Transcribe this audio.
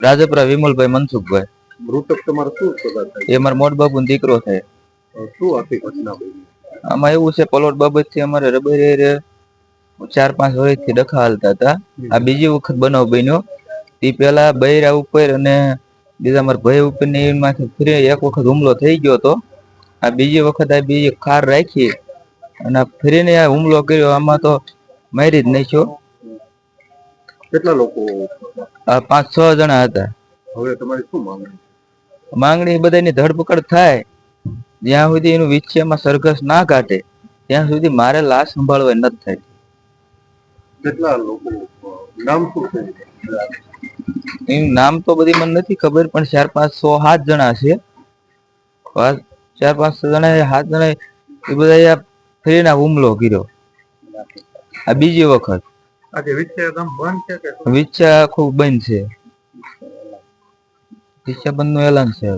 રાજપરા વિમલભાઈ મનસુખભાઈ. મૃતક તમારો શું સગા થાય? એ મારા મોટ બાપુ દીકરો થાય. શું આખી ઘટના બની? આમાં એવું છે, પલોટ બાબતથી અમારે રબરે 4-5 વર્ષથી ડખા હાલતા હતા. આ બીજી વખત બનાવ બન્યો. તે પેલા બૈરા ઉપર અને બીજા મારા ભાઈ ઉપર ને એમાંથી ફરી એક વખત હુમલો થઈ ગયો હતો. આ બીજી વખત આ બીજી ખાર રાખી અને ફરીને આ હુમલો કર્યો. આમાં તો મારી જ નાખ્યો. કેટલા લોકો? 5-6 જણા હતા. હવે તમારી શું માંગણી? બધાની ધરપકડ થાય જ્યાં સુધી એનું વિષયમાં સરઘસ ના કાઢે ત્યાં સુધી મારે લાશ સંભાળવા નથી થાય. કેટલા લોકો? નામ શું છે? એનું નામ તો બધી મને નથી ખબર, પણ 4-5-6-7 જણા છે. 4-5 જણા 7 જણા એ બધા ફરીને હુમલો કર્યો. આ બીજી વખત. આજે વિછા બંધ છે કે? વિછા આખું બંધ છે. વિછા બંધ નું એલાન છે.